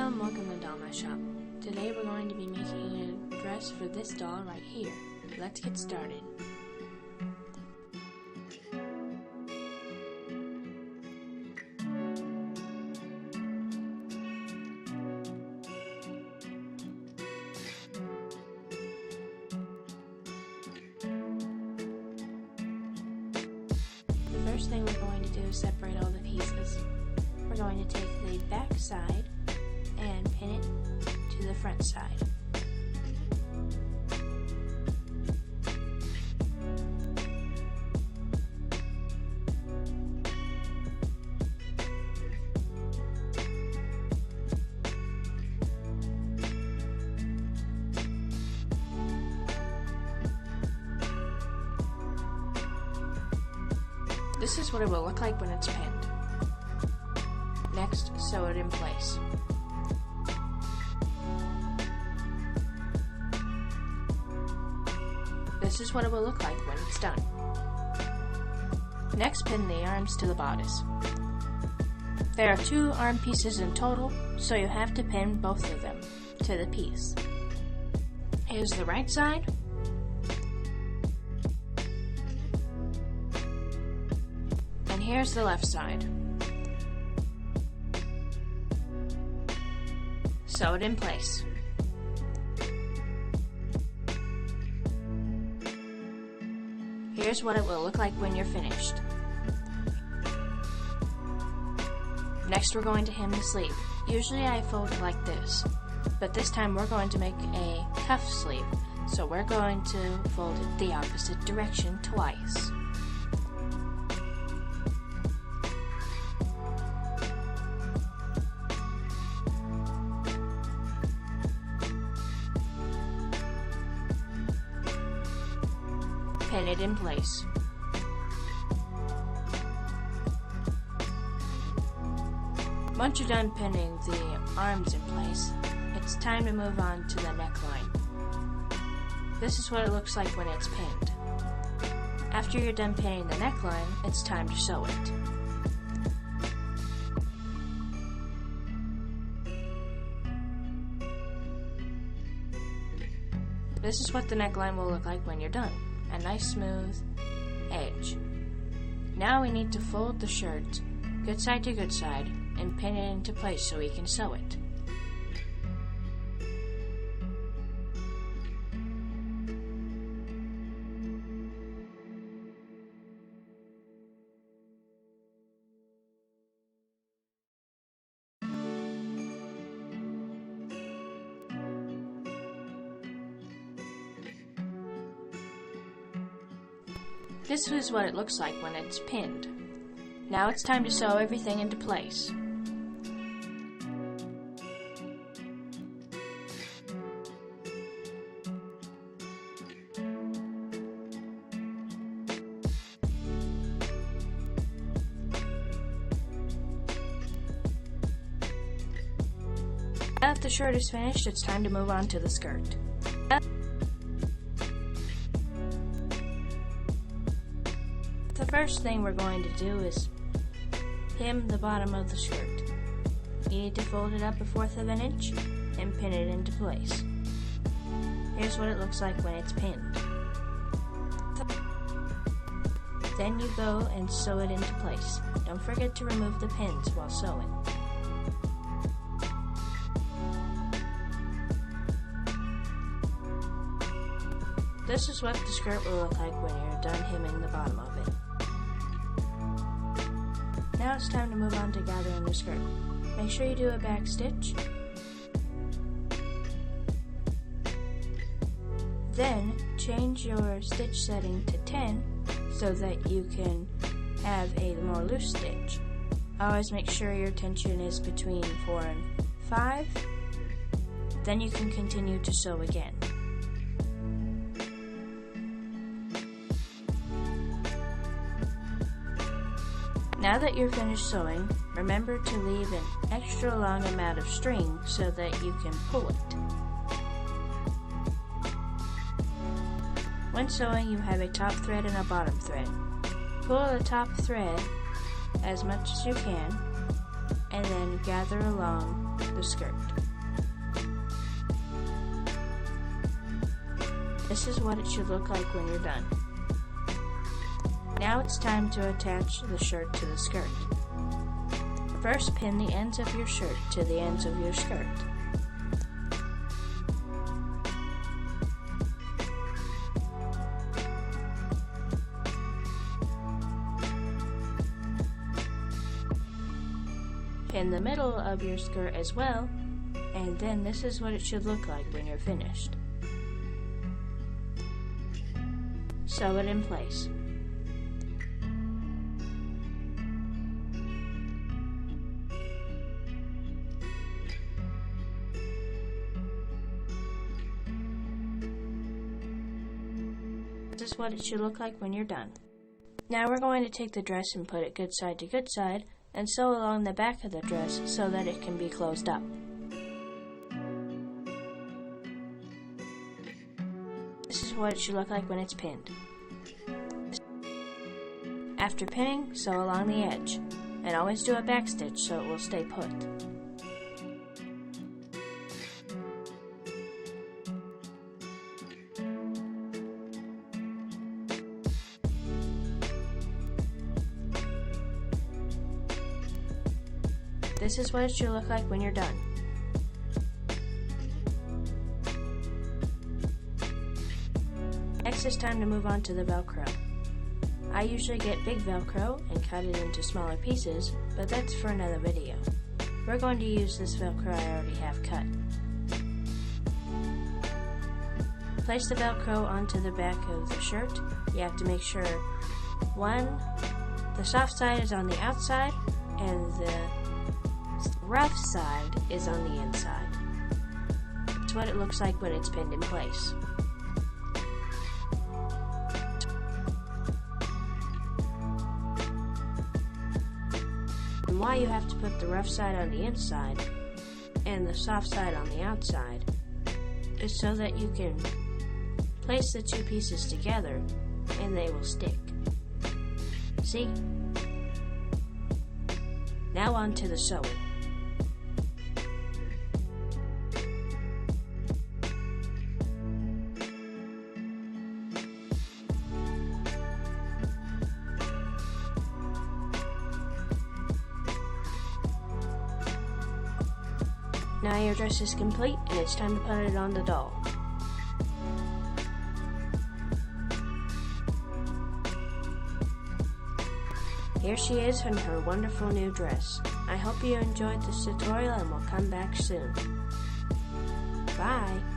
Hello and welcome to Doll My Shop. Today we're going to be making a dress for this doll right here. Let's get started. The first thing we're going to do is separate all the pieces. We're going to take the back side and pin it to the front side. This is what it will look like when it's pinned. Next, sew it in place. This is what it will look like when it's done. Next, pin the arms to the bodice. There are 2 arm pieces in total, so you have to pin both of them to the piece. Here's the right side. And here's the left side. Sew it in place. Here's what it will look like when you're finished. Next, we're going to hem the sleeve. Usually I fold it like this, but this time we're going to make a cuff sleeve, so we're going to fold it the opposite direction twice. Pin it in place. Once you're done pinning the arms in place, it's time to move on to the neckline. This is what it looks like when it's pinned. After you're done pinning the neckline, it's time to sew it. This is what the neckline will look like when you're done. A nice smooth edge. Now we need to fold the shirt good side to good side and pin it into place so we can sew it. This is what it looks like when it's pinned. Now it's time to sew everything into place. Now that the shirt is finished, it's time to move on to the skirt. The first thing we're going to do is hem the bottom of the skirt. You need to fold it up 1/4 of an inch and pin it into place. Here's what it looks like when it's pinned. Then you go and sew it into place. Don't forget to remove the pins while sewing. This is what the skirt will look like when you're done hemming the bottom of it. Now it's time to move on to gathering the skirt. Make sure you do a back stitch. Then change your stitch setting to 10 so that you can have a more loose stitch. Always make sure your tension is between 4 and 5. Then you can continue to sew again. Now that you're finished sewing, remember to leave an extra long amount of string so that you can pull it. When sewing, you have a top thread and a bottom thread. Pull the top thread as much as you can, and then gather along the skirt. This is what it should look like when you're done. Now it's time to attach the shirt to the skirt. First, pin the ends of your shirt to the ends of your skirt. Pin the middle of your skirt as well, and then this is what it should look like when you're finished. Sew it in place. This is what it should look like when you're done. Now we're going to take the dress and put it good side to good side and sew along the back of the dress so that it can be closed up. This is what it should look like when it's pinned. After pinning, sew along the edge, and always do a back stitch so it will stay put. This is what it should look like when you're done. Next it's time to move on to the Velcro. I usually get big Velcro and cut it into smaller pieces, but that's for another video. We're going to use this Velcro I already have cut. Place the Velcro onto the back of the shirt. You have to make sure, one, the soft side is on the outside and the rough side is on the inside. That's what it looks like when it's pinned in place. And why you have to put the rough side on the inside and the soft side on the outside is so that you can place the two pieces together and they will stick. See? Now on to the sewing. Now your dress is complete and it's time to put it on the doll. Here she is in her wonderful new dress. I hope you enjoyed this tutorial and will come back soon. Bye!